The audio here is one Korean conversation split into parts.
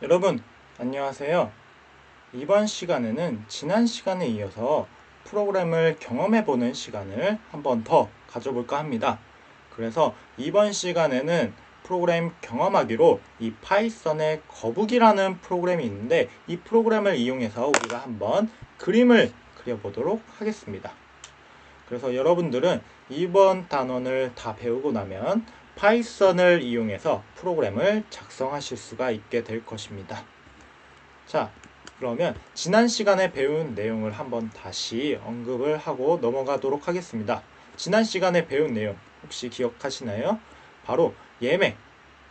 여러분, 안녕하세요. 이번 시간에는 지난 시간에 이어서 프로그램을 경험해보는 시간을 한 번 더 가져볼까 합니다. 그래서 이번 시간에는 프로그램 경험하기로 이 파이썬의 거북이라는 프로그램이 있는데 이 프로그램을 이용해서 우리가 한번 그림을 그려보도록 하겠습니다. 그래서 여러분들은 이번 단원을 다 배우고 나면 파이썬을 이용해서 프로그램을 작성하실 수가 있게 될 것입니다. 자, 그러면 지난 시간에 배운 내용을 한번 다시 언급을 하고 넘어가도록 하겠습니다. 지난 시간에 배운 내용 혹시 기억하시나요? 바로 예매,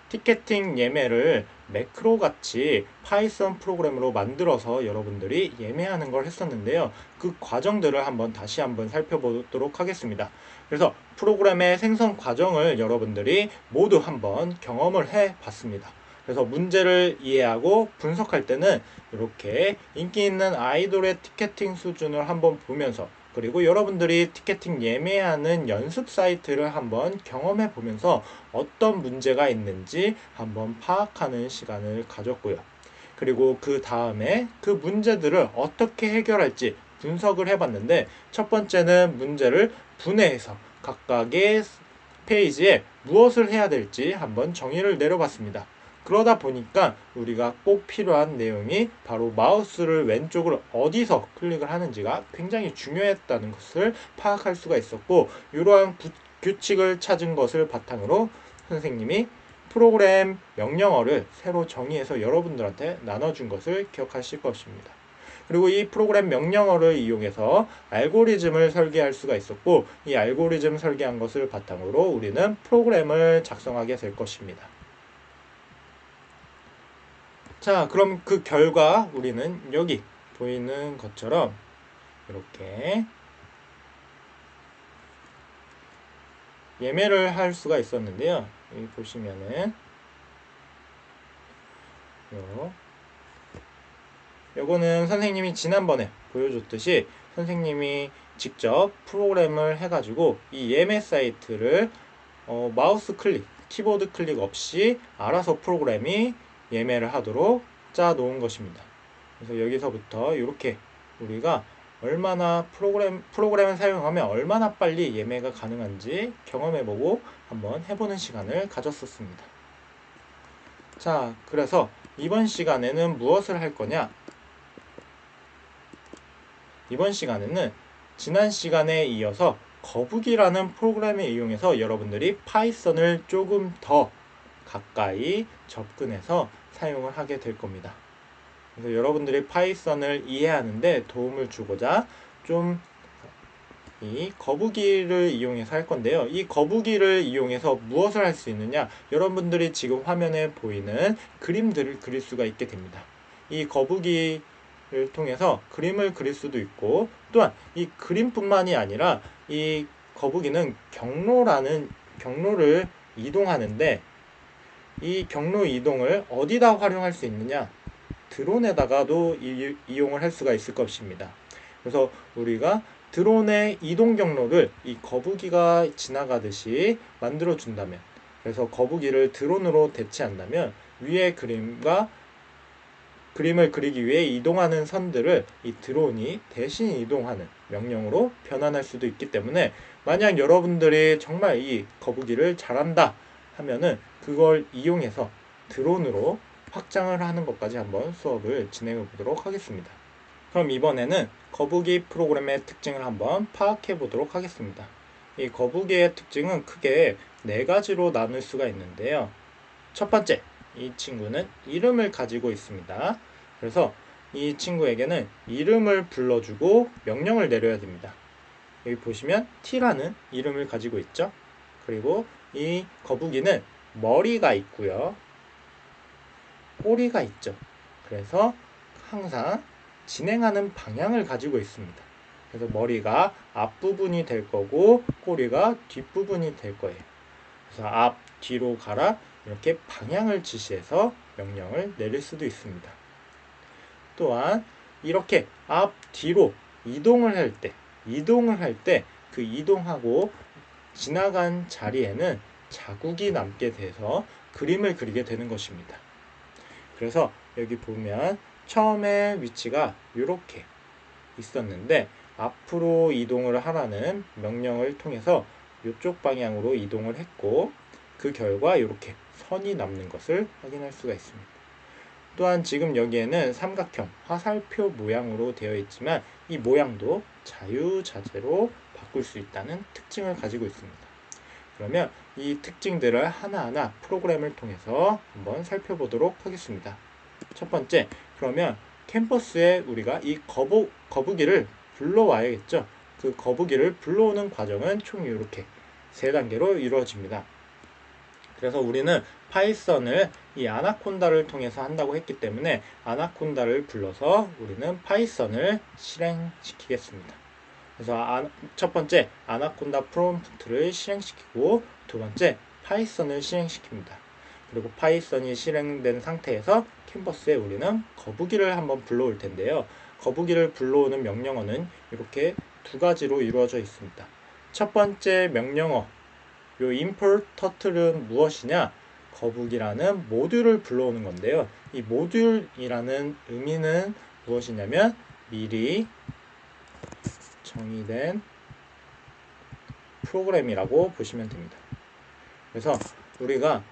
티켓팅 예매를 매크로 같이 파이썬 프로그램으로 만들어서 여러분들이 예매하는 걸 했었는데요. 그 과정들을 다시 한번 살펴보도록 하겠습니다. 그래서 프로그램의 생성 과정을 여러분들이 모두 한번 경험을 해 봤습니다. 그래서 문제를 이해하고 분석할 때는 이렇게 인기 있는 아이돌의 티켓팅 수준을 한번 보면서, 그리고 여러분들이 티켓팅 예매하는 연습 사이트를 한번 경험해 보면서 어떤 문제가 있는지 한번 파악하는 시간을 가졌고요. 그리고 그 다음에 그 문제들을 어떻게 해결할지 분석을 해봤는데, 첫 번째는 문제를 분해해서 각각의 페이지에 무엇을 해야 될지 한번 정의를 내려봤습니다. 그러다 보니까 우리가 꼭 필요한 내용이 바로 마우스를 왼쪽으로 어디서 클릭을 하는지가 굉장히 중요했다는 것을 파악할 수가 있었고, 이러한 규칙을 찾은 것을 바탕으로 선생님이 프로그램 명령어를 새로 정의해서 여러분들한테 나눠준 것을 기억하실 것입니다. 그리고 이 프로그램 명령어를 이용해서 알고리즘을 설계할 수가 있었고, 이 알고리즘 설계한 것을 바탕으로 우리는 프로그램을 작성하게 될 것입니다. 자, 그럼 그 결과 우리는 여기 보이는 것처럼 이렇게 예매를 할 수가 있었는데요. 여기 보시면은 요거는 선생님이 지난번에 보여줬듯이 선생님이 직접 프로그램을 해가지고 이 예매 사이트를 마우스 클릭, 키보드 클릭 없이 알아서 프로그램이 예매를 하도록 짜 놓은 것입니다. 그래서 여기서부터 이렇게 우리가 얼마나 프로그램을 사용하면 얼마나 빨리 예매가 가능한지 경험해보고 한번 해보는 시간을 가졌었습니다. 자, 그래서 이번 시간에는 무엇을 할 거냐? 이번 시간에는 지난 시간에 이어서 거북이라는 프로그램을 이용해서 여러분들이 파이썬을 조금 더 가까이 접근해서 사용을 하게 될 겁니다. 그래서 여러분들이 파이썬을 이해하는데 도움을 주고자 좀 이 거북이를 이용해서 할 건데요. 이 거북이를 이용해서 무엇을 할 수 있느냐? 여러분들이 지금 화면에 보이는 그림들을 그릴 수가 있게 됩니다. 이 거북이를 통해서 그림을 그릴 수도 있고, 또한 이 그림뿐만이 아니라 이 거북이는 경로를 이동하는데, 이 경로 이동을 어디다 활용할 수 있느냐? 드론에다가도 이용을 할 수가 있을 것입니다. 그래서 우리가 드론의 이동 경로를 이 거북이가 지나가듯이 만들어 준다면, 그래서 거북이를 드론으로 대체한다면 위의 그림을 그리기 위해 이동하는 선들을 이 드론이 대신 이동하는 명령으로 변환할 수도 있기 때문에, 만약 여러분들이 정말 이 거북이를 잘한다 하면은 그걸 이용해서 드론으로 확장을 하는 것까지 한번 수업을 진행해 보도록 하겠습니다. 그럼 이번에는 거북이 프로그램의 특징을 한번 파악해 보도록 하겠습니다. 이 거북이의 특징은 크게 네 가지로 나눌 수가 있는데요. 첫 번째, 이 친구는 이름을 가지고 있습니다. 그래서 이 친구에게는 이름을 불러주고 명령을 내려야 됩니다. 여기 보시면 T라는 이름을 가지고 있죠. 그리고 이 거북이는 머리가 있고요, 꼬리가 있죠. 그래서 항상 진행하는 방향을 가지고 있습니다. 그래서 머리가 앞부분이 될 거고 꼬리가 뒷부분이 될 거예요. 그래서 앞, 뒤로 가라 이렇게 방향을 지시해서 명령을 내릴 수도 있습니다. 또한 이렇게 앞, 뒤로 이동을 할 때 그 이동하고 지나간 자리에는 자국이 남게 돼서 그림을 그리게 되는 것입니다. 그래서 여기 보면 처음에 위치가 이렇게 있었는데 앞으로 이동을 하라는 명령을 통해서 이쪽 방향으로 이동을 했고 그 결과 이렇게 선이 남는 것을 확인할 수가 있습니다. 또한 지금 여기에는 삼각형 화살표 모양으로 되어 있지만 이 모양도 자유자재로 바꿀 수 있다는 특징을 가지고 있습니다. 그러면 이 특징들을 하나하나 프로그램을 통해서 한번 살펴보도록 하겠습니다. 첫 번째, 그러면 캠퍼스에 우리가 이 거북이를 불러와야겠죠. 그 거북이를 불러오는 과정은 총 이렇게 세 단계로 이루어집니다. 그래서 우리는 파이썬을 이 아나콘다를 통해서 한다고 했기 때문에 아나콘다를 불러서 우리는 파이썬을 실행시키겠습니다. 그래서 첫 번째 아나콘다 프롬프트를 실행시키고 두 번째 파이썬을 실행시킵니다. 그리고 파이썬이 실행된 상태에서 캔버스에 우리는 거북이를 한번 불러올 텐데요. 거북이를 불러오는 명령어는 이렇게 두 가지로 이루어져 있습니다. 첫 번째 명령어 요 import turtle은 무엇이냐? 거북이라는 모듈을 불러오는 건데요. 이 모듈이라는 의미는 무엇이냐면 미리 정의된 프로그램이라고 보시면 됩니다. 그래서 우리가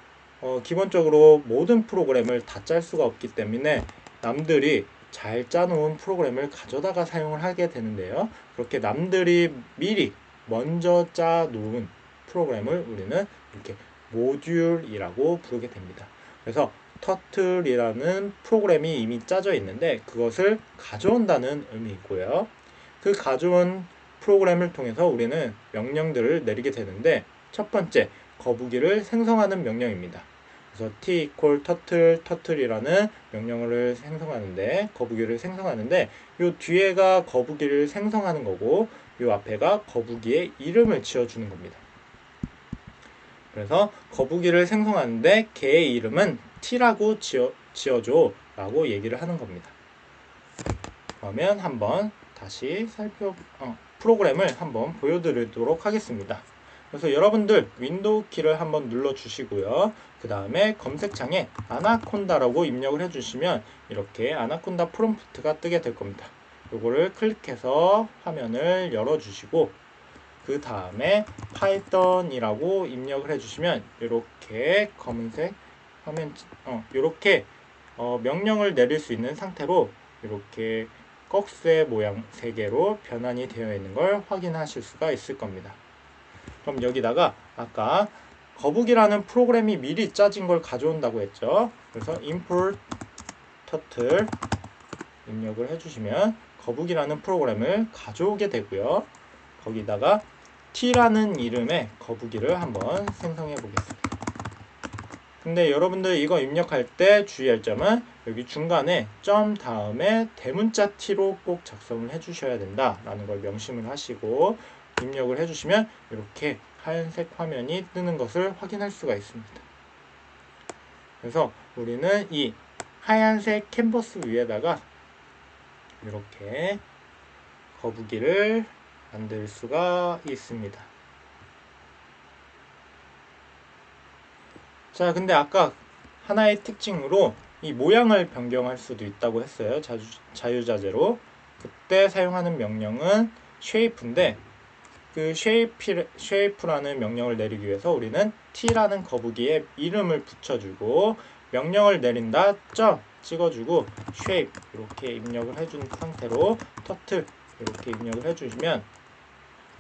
기본적으로 모든 프로그램을 다 짤 수가 없기 때문에 남들이 잘 짜놓은 프로그램을 가져다가 사용을 하게 되는데요. 그렇게 남들이 미리 먼저 짜놓은 프로그램을 우리는 이렇게 모듈이라고 부르게 됩니다. 그래서 터틀이라는 프로그램이 이미 짜져 있는데 그것을 가져온다는 의미이고요. 그 가져온 프로그램을 통해서 우리는 명령들을 내리게 되는데 첫 번째 거북이를 생성하는 명령입니다. 그래서 t equal turtle이라는 명령어를 생성하는데 거북이를 생성하는데 이 뒤에가 거북이를 생성하는 거고 이 앞에가 거북이의 이름을 지어주는 겁니다. 그래서 거북이를 생성하는데 개의 이름은 t라고 지어줘 라고 얘기를 하는 겁니다. 그러면 한번 다시 프로그램을 한번 보여드리도록 하겠습니다. 그래서 여러분들 윈도우 키를 한번 눌러 주시고요. 그 다음에 검색창에 아나콘다라고 입력을 해주시면 이렇게 아나콘다 프롬프트가 뜨게 될 겁니다. 요거를 클릭해서 화면을 열어주시고 그 다음에 파이썬이라고 입력을 해주시면 이렇게 검은색 화면 이렇게 명령을 내릴 수 있는 상태로 이렇게 꺽쇠 모양 3개로 변환이 되어 있는 걸 확인하실 수가 있을 겁니다. 그럼 여기다가 아까 거북이라는 프로그램이 미리 짜진 걸 가져온다고 했죠. 그래서 import turtle 입력을 해주시면 거북이라는 프로그램을 가져오게 되고요. 거기다가 t라는 이름의 거북이를 한번 생성해 보겠습니다. 근데 여러분들 이거 입력할 때 주의할 점은 여기 중간에 점 다음에 대문자 t로 꼭 작성을 해주셔야 된다라는 걸 명심을 하시고 입력을 해주시면 이렇게 하얀색 화면이 뜨는 것을 확인할 수가 있습니다. 그래서 우리는 이 하얀색 캔버스 위에다가 이렇게 거북이를 만들 수가 있습니다. 자, 근데 아까 하나의 특징으로 이 모양을 변경할 수도 있다고 했어요. 자유자재로. 그때 사용하는 명령은 shape인데 그 shape라는 명령을 내리기 위해서 우리는 t라는 거북이의 이름을 붙여주고 명령을 내린다 찍어주고 shape 이렇게 입력을 해준 상태로 turtle 이렇게 입력을 해주시면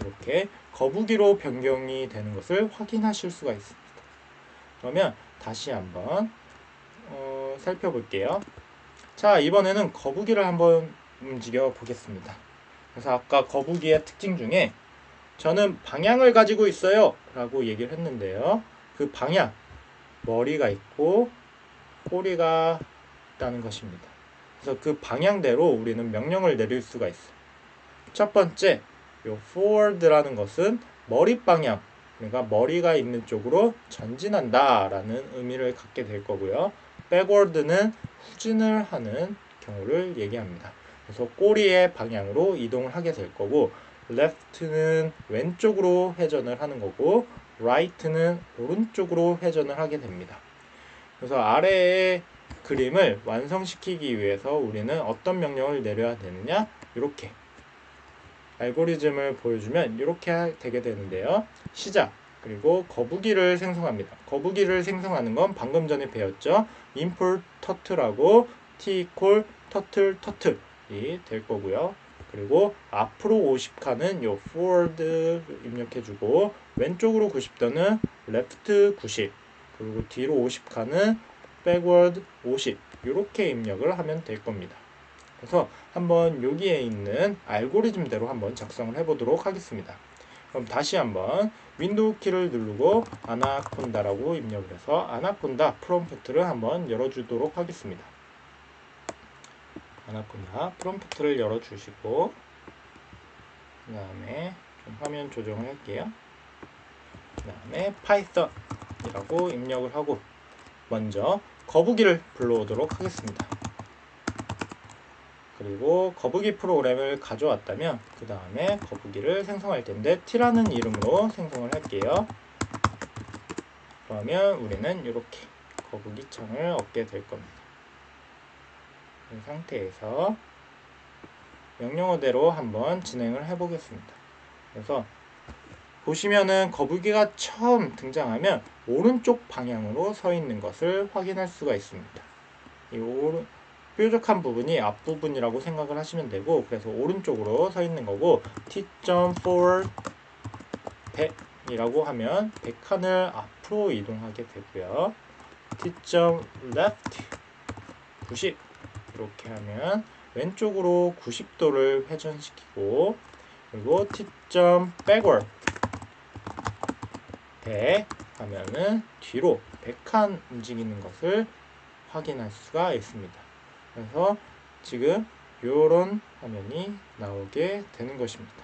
이렇게 거북이로 변경이 되는 것을 확인하실 수가 있습니다. 그러면 다시 한번 살펴볼게요. 자, 이번에는 거북이를 한번 움직여 보겠습니다. 그래서 아까 거북이의 특징 중에 저는 방향을 가지고 있어요 라고 얘기를 했는데요. 그 방향, 머리가 있고 꼬리가 있다는 것입니다. 그래서 그 방향대로 우리는 명령을 내릴 수가 있어요. 첫 번째, 요 forward라는 것은 머리 방향, 그러니까 머리가 있는 쪽으로 전진한다 라는 의미를 갖게 될 거고요. backward는 후진을 하는 경우를 얘기합니다. 그래서 꼬리의 방향으로 이동을 하게 될 거고 left는 왼쪽으로 회전을 하는 거고 right는 오른쪽으로 회전을 하게 됩니다. 그래서 아래에 그림을 완성시키기 위해서 우리는 어떤 명령을 내려야 되느냐? 이렇게 알고리즘을 보여주면 이렇게 되게 되는데요. 시작! 그리고 거북이를 생성합니다. 거북이를 생성하는 건 방금 전에 배웠죠. import turtle라고 t equal turtle turtle이 될 거고요. 그리고 앞으로 50칸은 요 forward 입력해주고 왼쪽으로 90도는 left 90 그리고 뒤로 50칸은 backward 50 이렇게 입력을 하면 될 겁니다. 그래서 한번 여기에 있는 알고리즘대로 한번 작성을 해보도록 하겠습니다. 그럼 다시 한번 윈도우 키를 누르고 아나콘다라고 입력을 해서 아나콘다 프롬프트를 한번 열어주도록 하겠습니다. 아나콘다 프롬프트를 열어주시고 그 다음에 좀 화면 조정을 할게요. 그 다음에 파이썬이라고 입력을 하고 먼저 거북이를 불러오도록 하겠습니다. 그리고 거북이 프로그램을 가져왔다면 그 다음에 거북이를 생성할 텐데 t라는 이름으로 생성을 할게요. 그러면 우리는 이렇게 거북이 창을 얻게 될 겁니다. 이 상태에서 명령어대로 한번 진행을 해 보겠습니다. 그래서 보시면은 거북이가 처음 등장하면 오른쪽 방향으로 서 있는 것을 확인할 수가 있습니다. 이 뾰족한 부분이 앞부분이라고 생각을 하시면 되고 그래서 오른쪽으로 서 있는 거고 t.4 100이라고 하면 100칸을 앞으로 이동하게 되고요. t.left 90 이렇게 하면 왼쪽으로 90도를 회전시키고 그리고 t.backward 100 하면은 뒤로 100칸 움직이는 것을 확인할 수가 있습니다. 그래서 지금 이런 화면이 나오게 되는 것입니다.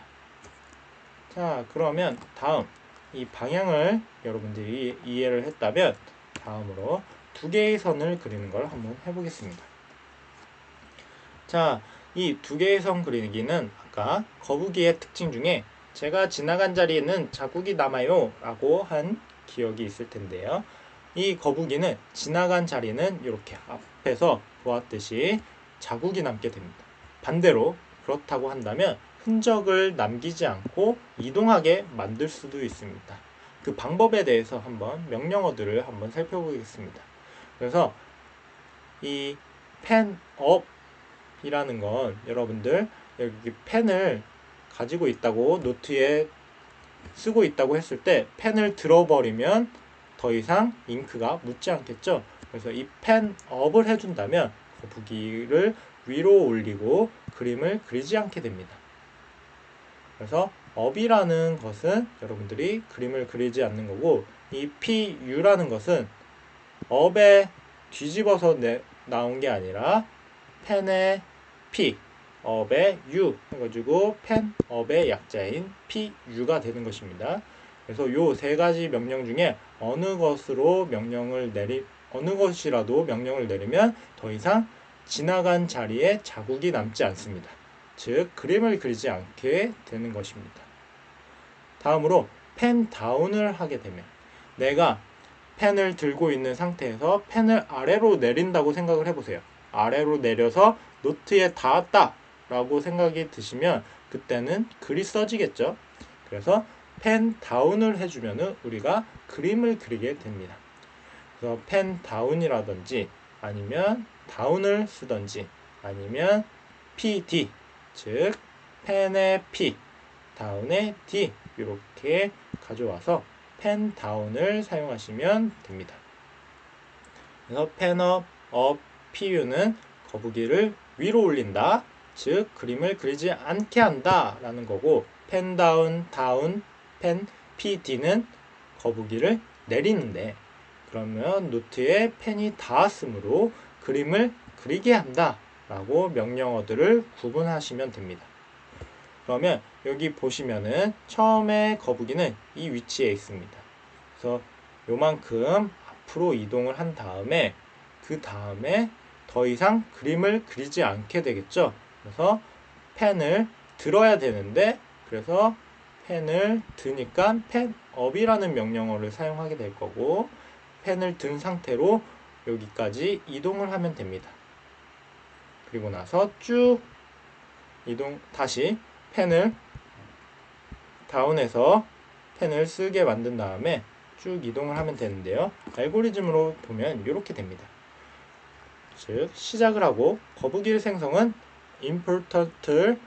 자, 그러면 다음 이 방향을 여러분들이 이해를 했다면 다음으로 두 개의 선을 그리는 걸 한번 해보겠습니다. 자, 이 두 개의 선 그리기는 아까 거북이의 특징 중에 제가 지나간 자리에는 자국이 남아요 라고 한 기억이 있을 텐데요. 이 거북이는 지나간 자리는 이렇게 앞에서 보았듯이 자국이 남게 됩니다. 반대로 그렇다고 한다면 흔적을 남기지 않고 이동하게 만들 수도 있습니다. 그 방법에 대해서 한번 명령어들을 한번 살펴보겠습니다. 그래서 이 펜업이라는 건 여러분들 여기 펜을 가지고 있다고 노트에 쓰고 있다고 했을 때 펜을 들어버리면 더 이상 잉크가 묻지 않겠죠. 그래서 이 펜업을 해준다면 거북이를 위로 올리고 그림을 그리지 않게 됩니다. 그래서 업이라는 것은 여러분들이 그림을 그리지 않는 거고 이 PU라는 것은 업에 뒤집어서 나온 게 아니라 펜의 P, 업의 U 해가지고 펜업의 약자인 PU가 되는 것입니다. 그래서 요 세 가지 명령 중에 어느 것이라도 명령을 내리면 더 이상 지나간 자리에 자국이 남지 않습니다. 즉 그림을 그리지 않게 되는 것입니다. 다음으로 펜 다운을 하게 되면 내가 펜을 들고 있는 상태에서 펜을 아래로 내린다고 생각을 해보세요. 아래로 내려서 노트에 닿았다 라고 생각이 드시면 그때는 글이 써지겠죠. 그래서 펜 다운을 해주면 우리가 그림을 그리게 됩니다. 그래서 펜 다운이라든지 아니면 다운을 쓰든지 아니면 PD 즉 펜의 P 다운의 D 이렇게 가져와서 펜 다운을 사용하시면 됩니다. 그래서 펜업, PU는 거북이를 위로 올린다 즉 그림을 그리지 않게 한다 라는 거고 펜 다운, 펜 PD는 거북이를 내리는데 그러면 노트에 펜이 닿았으므로 그림을 그리게 한다 라고 명령어들을 구분하시면 됩니다. 그러면 여기 보시면은 처음에 거북이는 이 위치에 있습니다. 그래서 요만큼 앞으로 이동을 한 다음에 그 다음에 더 이상 그림을 그리지 않게 되겠죠. 그래서 펜을 들어야 되는데 그래서 펜을 드니까 펜업이라는 명령어를 사용하게 될 거고 펜을 든 상태로 여기까지 이동을 하면 됩니다. 그리고 나서 쭉 다시 펜을 다운해서 펜을 쓰게 만든 다음에 쭉 이동을 하면 되는데요. 알고리즘으로 보면 이렇게 됩니다. 즉 시작을 하고 거북이를 생성은 import turtle을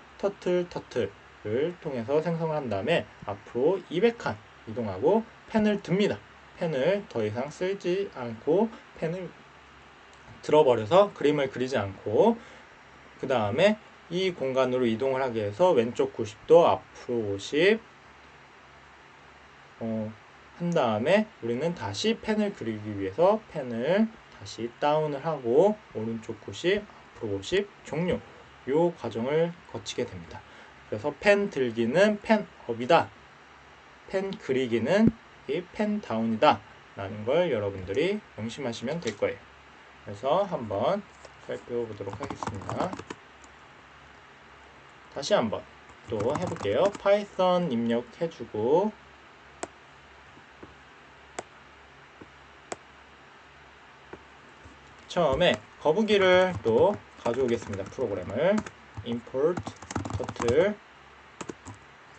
통해서 생성을 한 다음에 앞으로 200칸 이동하고 펜을 듭니다. 펜을 더 이상 쓰지 않고 펜을 들어버려서 그림을 그리지 않고 그 다음에 이 공간으로 이동을 하기 위해서 왼쪽 90도 앞으로 50 한 다음에 우리는 다시 펜을 그리기 위해서 펜을 다시 다운을 하고 오른쪽 90 앞으로 50 종료. 이 과정을 거치게 됩니다. 그래서 펜 들기는 펜 업이다. 펜 그리기는 이 펜 다운이다 라는 걸 여러분들이 명심하시면 될 거예요. 그래서 한번 살펴보도록 하겠습니다. 다시 한번 또 해볼게요. 파이썬 입력해주고 처음에 거북이를 또 가져오겠습니다. 프로그램을 import turtle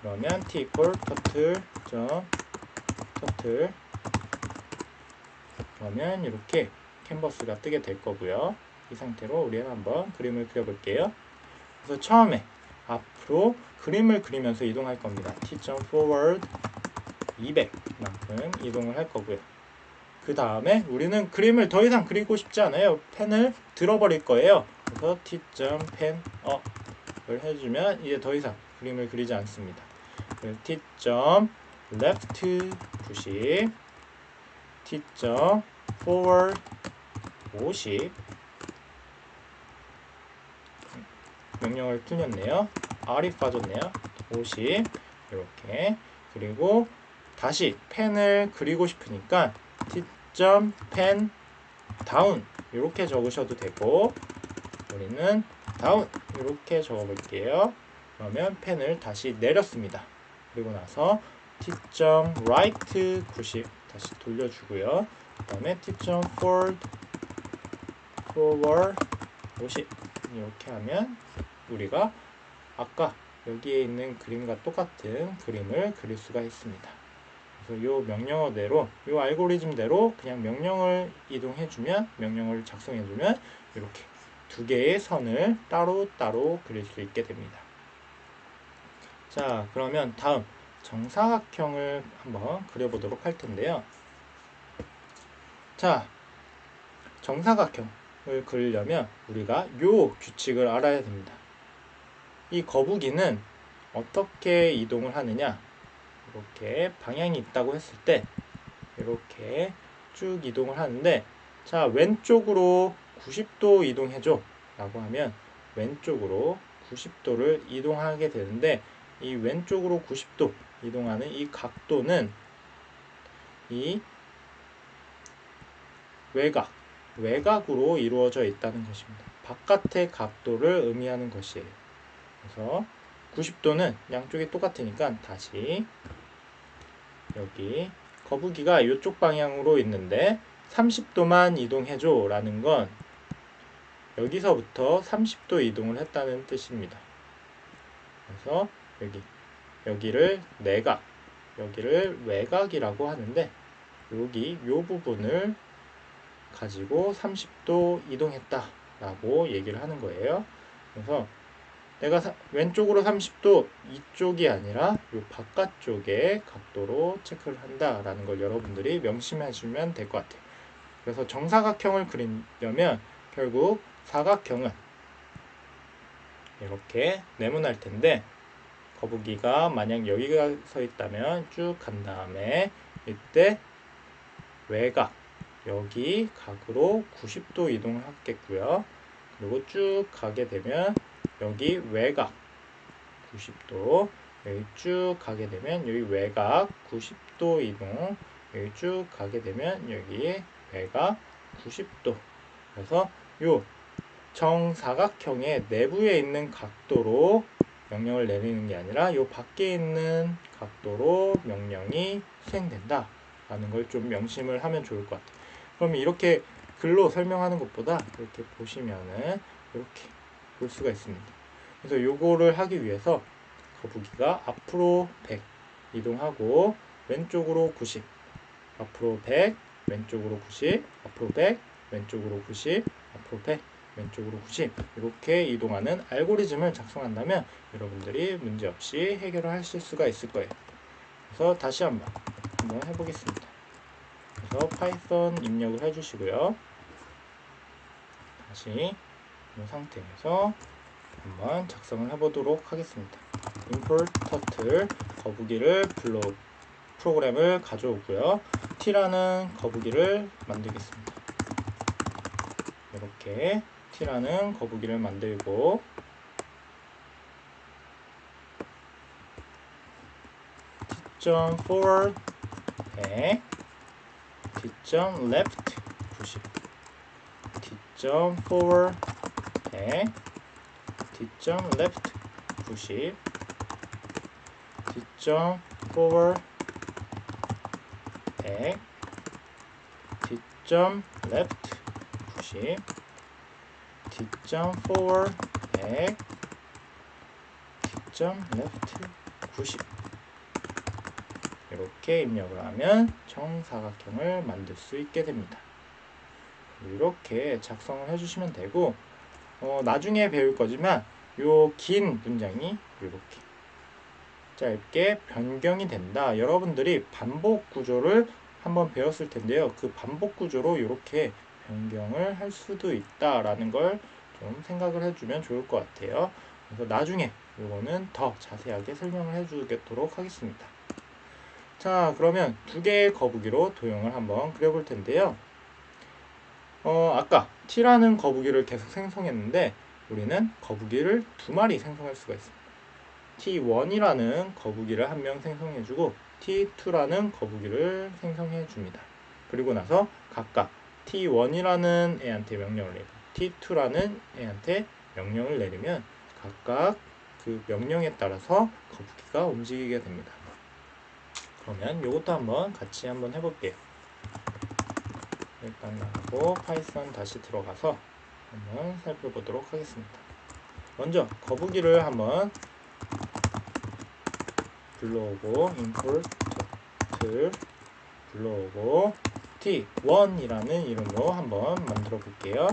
그러면 t equal turtle 그러면 이렇게 캔버스가 뜨게 될 거고요. 이 상태로 우리는 한번 그림을 그려볼게요. 그래서 처음에 앞으로 그림을 그리면서 이동할 겁니다. t.forward 200만큼 이동을 할 거고요. 그 다음에 우리는 그림을 더 이상 그리고 싶지 않아요. 펜을 들어버릴 거예요. 그래서 t.penup을 해주면 이제 더 이상 그림을 그리지 않습니다. t.left 90 t.forward 50 명령을 틀렸네요. R이 빠졌네요. 50 이렇게 그리고 다시 펜을 그리고 싶으니까 t.pen down 이렇게 적으셔도 되고 우리는 down 이렇게 적어볼게요. 그러면 펜을 다시 내렸습니다. 그리고 나서 t.right 90 다시 돌려주고요. 그 다음에 t.forward 50 이렇게 하면 우리가 아까 여기에 있는 그림과 똑같은 그림을 그릴 수가 있습니다. 그래서 이 명령어대로, 이 알고리즘대로 그냥 명령을 이동해주면, 명령어를 작성해주면 이렇게 두 개의 선을 따로따로 그릴 수 있게 됩니다. 자, 그러면 다음 정사각형을 한번 그려보도록 할 텐데요. 자, 정사각형을 그리려면 우리가 이 규칙을 알아야 됩니다. 이 거북이는 어떻게 이동을 하느냐? 이렇게 방향이 있다고 했을 때 이렇게 쭉 이동을 하는데 자 왼쪽으로 90도 이동해줘 라고 하면 왼쪽으로 90도를 이동하게 되는데 이 왼쪽으로 90도 이동하는 이 각도는 이 외곽으로 이루어져 있다는 것입니다. 바깥의 각도를 의미하는 것이에요. 그래서 90도는 양쪽이 똑같으니까 다시 여기 거북이가 이쪽 방향으로 있는데 30도만 이동해줘 라는 건 여기서부터 30도 이동을 했다는 뜻입니다. 그래서 여기를 내각, 여기를 외곽이라고 하는데 여기 요 부분을 가지고 30도 이동했다 라고 얘기를 하는 거예요. 그래서 내가 왼쪽으로 30도 이쪽이 아니라 이 바깥쪽의 각도로 체크를 한다라는 걸 여러분들이 명심해 주면 될 것 같아요. 그래서 정사각형을 그리려면 결국 사각형은 이렇게 네모날 텐데 거북이가 만약 여기가 서 있다면 쭉 간 다음에 이때 외곽 여기 각으로 90도 이동을 하겠고요. 그리고 쭉 가게 되면 여기 외곽 90도 여기 쭉 가게 되면 여기 외곽 90도 이동 여기 쭉 가게 되면 여기 외곽 90도 그래서 요 정사각형의 내부에 있는 각도로 명령을 내리는 게 아니라 요 밖에 있는 각도로 명령이 수행된다 라는 걸 좀 명심을 하면 좋을 것 같아요. 그럼 이렇게 글로 설명하는 것보다 이렇게 보시면은 이렇게 볼 수가 있습니다. 그래서 요거를 하기 위해서 거북이가 앞으로 100 이동하고 왼쪽으로 90, 앞으로 100, 왼쪽으로 90, 앞으로 100, 왼쪽으로 90, 앞으로 100, 왼쪽으로 90 이렇게 이동하는 알고리즘을 작성한다면 여러분들이 문제없이 해결을 하실 수가 있을 거예요. 그래서 다시 한번 해보겠습니다. 그래서 파이썬 입력을 해주시고요. 다시 이 상태에서 한번 작성을 해보도록 하겠습니다. import turtle 거북이를 프로그램을 가져오고요. t라는 거북이를 만들겠습니다. 이렇게 t라는 거북이를 만들고 t.forward t.left 90 t.forward t.left 90 t.forward t.left 90 t.forward t.left 90 이렇게 입력을 하면 정사각형을 만들 수 있게 됩니다. 이렇게 작성을 해주시면 되고 나중에 배울 거지만 요 긴 문장이 이렇게 짧게 변경이 된다. 여러분들이 반복 구조를 한번 배웠을 텐데요. 그 반복 구조로 이렇게 변경을 할 수도 있다라는 걸 좀 생각을 해주면 좋을 것 같아요. 그래서 나중에 이거는 더 자세하게 설명을 해주도록 하겠습니다. 자, 그러면 두 개의 거북이로 도형을 한번 그려볼 텐데요. 아까 t라는 거북이를 계속 생성했는데 우리는 거북이를 두 마리 생성할 수가 있습니다. t1이라는 거북이를 한 명 생성해주고 t2라는 거북이를 생성해줍니다. 그리고 나서 각각 t1이라는 애한테 명령을 내고 t2라는 애한테 명령을 내리면 각각 그 명령에 따라서 거북이가 움직이게 됩니다. 그러면 이것도 한번 같이 한번 해볼게요. 일단 나가고 파이썬 다시 들어가서 한번 살펴보도록 하겠습니다. 먼저 거북이를 한번 불러오고 import 불러오고 t1이라는 이름으로 한번 만들어 볼게요.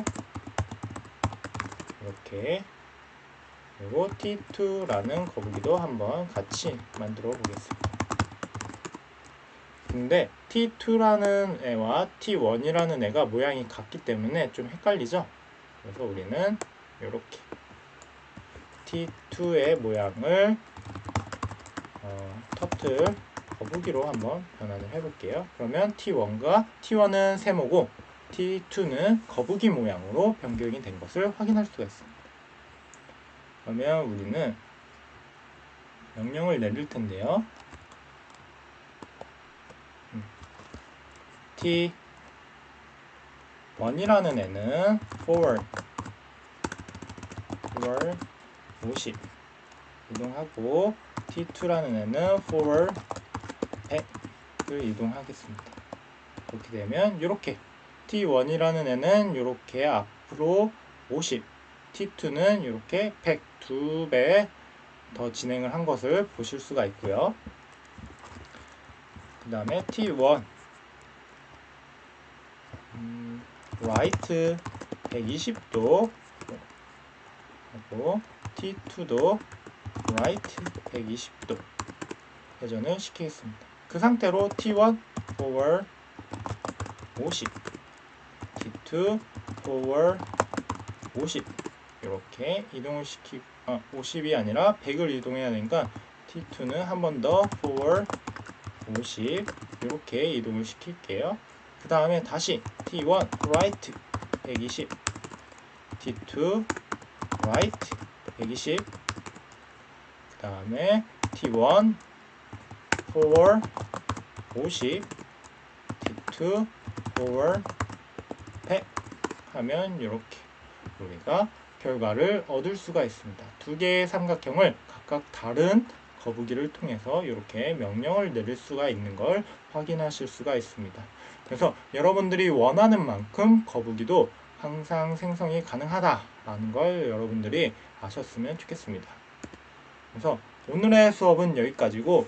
이렇게 그리고 t2라는 거북이도 한번 같이 만들어 보겠습니다. 근데 t2라는 애와 t1이라는 애가 모양이 같기 때문에 좀 헷갈리죠? 그래서 우리는 이렇게 t2의 모양을 터틀 거북이로 한번 변환을 해볼게요. 그러면 t1은 세모고 t2는 거북이 모양으로 변경이 된 것을 확인할 수가 있습니다. 그러면 우리는 명령을 내릴 텐데요. t1이라는 애는 forward 50 이동하고 t2라는 애는 forward 100을 이동하겠습니다. 그렇게 되면 이렇게 t1이라는 애는 이렇게 앞으로 50, t2는 이렇게 100, 2배 더 진행을 한 것을 보실 수가 있고요. 그 다음에 t1 right 120도 하고 t2도 right 120도 회전을 시키겠습니다. 그 상태로 t1 forward 50 t2 forward 50 이렇게 이동을 50이 아니라 100을 이동해야 되니까 t2는 한 번 더 forward 50 이렇게 이동을 시킬게요. 그 다음에 다시 t1 right 120 t2 right 120 그 다음에 t1 forward 50 t2 forward 100 하면 이렇게 우리가 결과를 얻을 수가 있습니다. 두 개의 삼각형을 각각 다른 거북이를 통해서 이렇게 명령을 내릴 수가 있는 걸 확인하실 수가 있습니다. 그래서 여러분들이 원하는 만큼 거북이도 항상 생성이 가능하다라는 걸 여러분들이 아셨으면 좋겠습니다. 그래서 오늘의 수업은 여기까지고,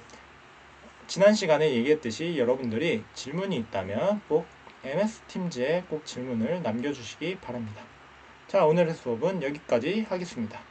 지난 시간에 얘기했듯이 여러분들이 질문이 있다면 꼭 MS팀즈에 꼭 질문을 남겨주시기 바랍니다. 자, 오늘의 수업은 여기까지 하겠습니다.